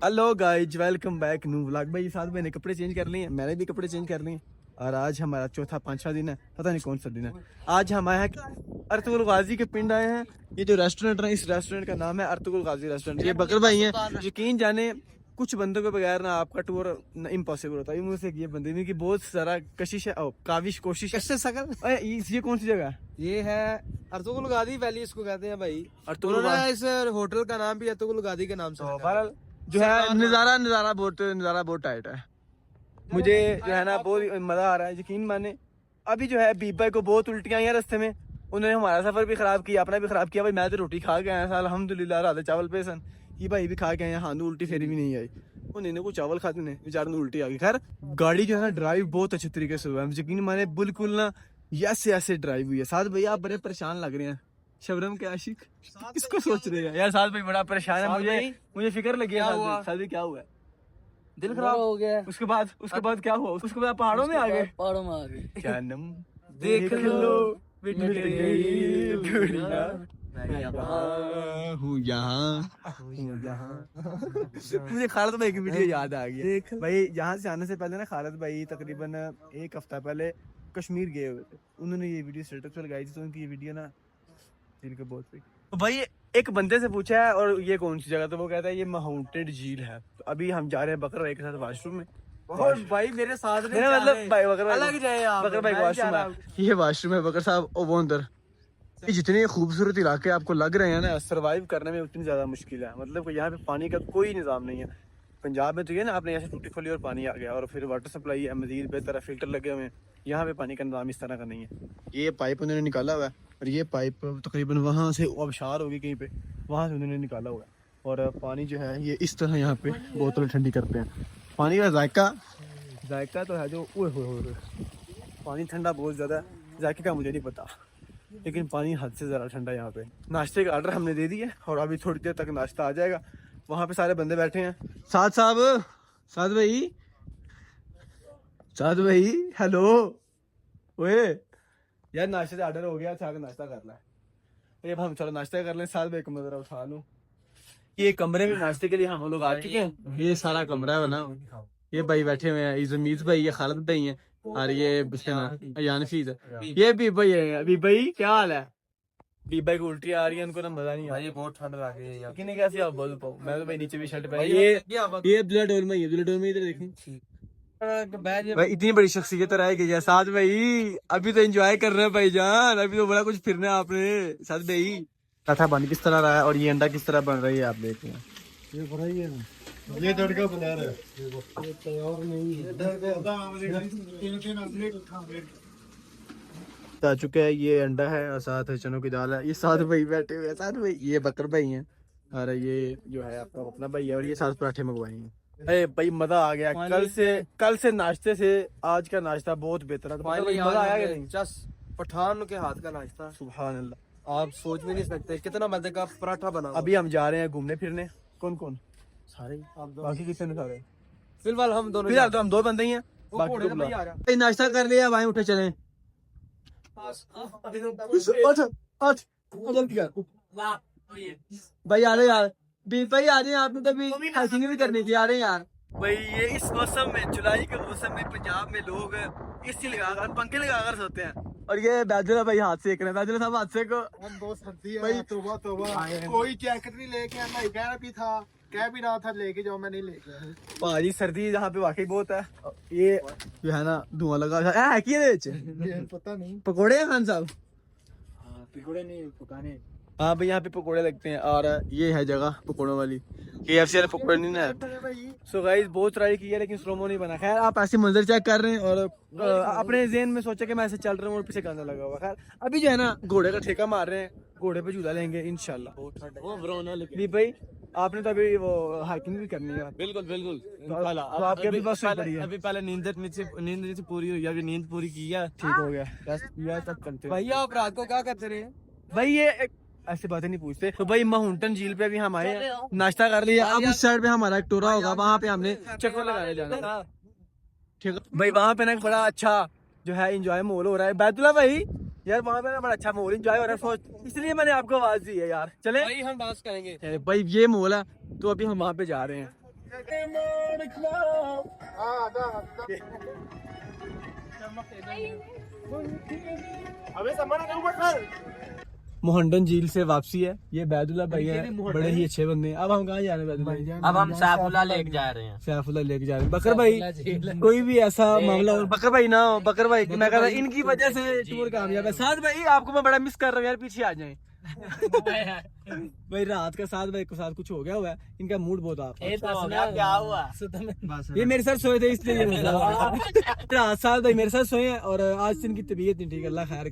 Hello guys, welcome back new vlog. भाई साथ मैंने कपड़े चेंज कर लिए हैं, मैंने भी कपड़े चेंज कर लिए हैं और आज हमारा चौथा पांचवा दिन है, पता नहीं कौन सा दिन है। आज हम आए हैं अर्तुगरुल गाजी के पिंड आए हैं। ये जो रेस्टोरेंट है, इस रेस्टोरेंट का नाम है अर्तुगरुल गाजी रेस्टोरेंट। ये बकर भाई हैं। यकीन जाने कुछ बंदों के बगैर ना आपका टूर इम्पॉसिबल होता है। मुझसे ये बंदे नहीं की बहुत सारा कशिश है, काविश कोशिश है। ये कौन सी जगह है? ये है अर्तुगरुल गाजी वैली, इसको कहते हैं भाई। अर्तुगरुल उन्होंने इस होटल का नाम भी अर्तुगरुल गाजी के नाम से रखा है। बहरहाल जो है नज़ारा बहुत टाइट है। मुझे जो है ना बहुत मजा आ रहा है, यकीन माने। अभी जो है बीबा को बहुत उल्टियां आई हैं रास्ते में। उन्होंने हमारा सफर भी खराब किया, अपना भी खराब किया। भाई मैं तो रोटी खा के आया था अल्हम्दुलिल्लाह, रात चावल पे सन। ये भाई भी खा के आए, हाँ उल्टी फेरी भी नहीं आई। उन्होंने को चावल खाते ने बेचारे उल्टी आ गई। खैर गाड़ी जो है ना ड्राइव बहुत अच्छे तरीके से हुआ है, यकीन माने बिल्कुल ना ऐसे ऐसे ड्राइव हुई है। साथ भैया आप बड़े परेशान लग रहे हैं। शबनम के आशिक किसको सोच रहे हैं यार? साथ भाई बड़ा परेशान है। मुझे फिक्र लगी है। साथ भाई क्या हुआ? दिल खराब हो गया। उसके बाद क्या हुआ? उसके बाद पहाड़ों में आ गए। पहाड़ों में आ गए। जानम देख लो मिट गई दुनिया, मैं यहाँ हूँ यहाँ। मुझे खालिद भाई की वीडियो याद आ गई भाई। यहाँ से आने से पहले ना खालिद भाई तकरीबन एक हफ्ता पहले कश्मीर गए हुए थे। उन्होंने ये वीडियो स्टेटस पर लगाई थी, तो उनकी ये वीडियो ना दिल को बहुत हुई। तो भाई एक बंदे से पूछा है और ये कौन सी जगह, तो वो कहता है ये माउंटेड झील है। तो अभी हम जा रहे हैं बकर भाई के साथ वॉशरूम में। और भाई मेरे साथ नहीं, मेरा मतलब भाई बकर भाई अलग जाए आप। बकर भाई वॉशरूम है, ये वॉशरूम है बकर साहब। वो अंदर ये जितने खूबसूरत इलाके आपको लग रहे हैं ना, सरवाइव करने में उतनी ज्यादा मुश्किल है। मतलब कि यहाँ पे पानी का कोई निज़ाम नहीं है। पंजाब में तो ये ना आपने ऐसे टूटी खोली और पानी आ गया, और फिर वाटर सप्लाई है, मजीद बेहतर फिल्टर लगे हुए हैं। यहाँ पे पानी का निज़ाम इस तरह का नहीं है। ये पाइप उन्होंने निकाला हुआ है, और ये पाइप तकरीबन वहाँ से आबशार होगी कहीं पे, वहाँ से उन्होंने निकाला हुआ है। और पानी जो है ये इस तरह यहाँ पे बोतल ठंडी करते हैं। पानी का जायका तो है जो ओए पानी ठंडा बहुत ज़्यादा है। जायके का मुझे नहीं पता, लेकिन पानी हद से ज़्यादा ठंडा है यहाँ पे। नाश्ते का ऑर्डर हमने दे दिया और अभी थोड़ी देर तक नाश्ता आ जाएगा। वहाँ पे सारे बंदे बैठे हैं। साथ भाई हेलो। ओए यार नाश्ते का ऑर्डर हो गया, अच्छा नाश्ता कर ला। ये हम चलो नाश्ता कर लें। साथ भाई कमरा जरा उठा लूँ। ये कमरे में नाश्ते के लिए हम लोग आ चुके हैं। ये सारा कमरा है ना, ये भाई बैठे हुए हैं, इजमीज भाई, ये खालिद भाई हैं, और ये यानफीज है। ये भी भाई है। अभी भाई क्या हाल है? बीबा की उल्टी आ रही है, उनको ना मजा नहीं आ रहा। ये बहुत ठंड लग रही है यार। किन्हीं कैसे आप बोल पाओ। मैं तो भाई नीचे भी शर्ट पहनी। ये अब्दुल्ला डोल में इधर देखें भाई, इतनी बड़ी शख्सियत रह गई है। साथ भाई अभी तो एंजॉय कर रहे हैं भाई जान, अभी तो बड़ा कुछ फिरना है आपने। साथ भाई कथा बन किस तरह रहा है और ये अंडा किस तरह बन रही है आप देख रहे हैं। ये भराई है ना, ये तड़का बना रहा है, ये तैयार नहीं है। आ चुका है। ये अंडा है और साथ चनों की दाल है। ये साथ भाई बैठे हुए हैं। साथ भाई ये बकर भाई हैं, और ये जो है आपका अपना भाई है, और ये साथ पराठे मंगवाए हैं। अरे भाई मजा आ गया। कल से नाश्ते से आज का नाश्ता बहुत बेहतर है। तो मजा आया कि नहीं? पठान के हाथ का नाश्ता, सुभान अल्लाह, आप सोच भी नहीं सकते कितना मजे का पराठा बना। अभी हम जा रहे हैं घूमने फिरने। कौन सारे? बाकी कितने ने सारे? फिलहाल हम दोनों, फिलहाल तो हम दो बंदे ही हैं। बाकी तो बुला। नाश्ता कर लिया भाई, उठे चले। भाई आ रहे यार, भाई आ रहे हैं। आपने तो अभी हाइकिंग भी करनी थी। आ रहे हैं यार। भाई ये इस मौसम में, जुलाई के मौसम में पंजाब में लोग एसी लगाकर पंखे लगाकर सोते हैं। और ये बैजुला भाई हाथ सेक रहे हैं। बैजुला साहब हाथ सेको। हम बहुत सर्दी है भाई तौबा कोई जैकेट नहीं लेके आया। मैं कह भी रहा था लेके जाओ, मैं नहीं लेके आया। भाजी सर्दी यहाँ पे वाकई बहुत है। ये जो है ना धुआं लगा है कि ये पता नहीं पकोड़े हैं खान साहब? पकौड़े नहीं पकाने। हाँ भाई यहाँ पे पकोड़े लगते हैं, और ये है जगह पकोड़ों वाली। KFC वाले पकोड़े नहीं ना। सो गाइस बहुत ट्राई किया लेकिन स्लोमो नहीं बना। खैर आप ऐसे मंजर चेक कर रहे हैं और अपने ज़हन में सोचा कि मैं ऐसे चल रहा हूँ और पीछे गाना लगा हुआ। खैर अभी जो है ना घोड़े का ठेका मार रहे हैं, घोड़े पे झूला लेंगे इंशाल्लाह। भाई आपने तो अभी वो हाइकिंग भी करनी है। बिल्कुल तो आपके अभी बस अभी पहले नींद नींद पूरी हुई, अभी नींद पूरी की है, ठीक हो गया। रेस्ट किया, तब चलते हैं। भैया आप रात को क्या करते रहे? भाई ये ऐसे बातें नहीं पूछते। तो भाई माउंटेन झील पे भी हम आए हैं, नाश्ता कर लिया। अब उस साइड पे हमारा एक टोरा होगा, वहाँ पे हमने चक्कर लगाने जाना। ठीक है भाई, वहाँ पे ना बड़ा अच्छा जो है इंजॉय माहौल हो रहा है। बैतुल्ला भाई यार वहाँ पे ना बड़ा अच्छा माहौल इंजॉय हो रहा है। सोच इसलिए मैंने आपको आवाज दी है यार। चले भाई हम डांस करेंगे। भाई ये माहौल है, तो अभी हम वहाँ पे जा रहे हैं। अबे सामान के ऊपर कर। मोहंडन झील से वापसी है। ये बैदुल्ला भाई है, बड़े ही अच्छे बंदे हैं। अब हम कहाँ जा रहे हैं बैदुल्ला भाई? अब हम सैफुल्ला लेक जा रहे हैं। सैफुल्ला लेके जा रहे हैं। बकर भाई कोई भी ऐसा मामला हो, बकर भाई ना हो, बकर भाई मैं कहता इनकी वजह से टूर कामयाब है। साथ भाई आपको मैं बड़ा मिस कर रहा हूँ यार, पीछे आ जाएं। भाई रात का साथ भाई के साथ कुछ हो गया हुआ है, इनका मूड बहुत ऑफ है। क्या हुआ? ये मेरे साथ सोए थे इसलिए रात साथ भाई मेरे साथ सोए हैं और आज से इनकी तबीयत नहीं ठीक है। अल्लाह खैर करे।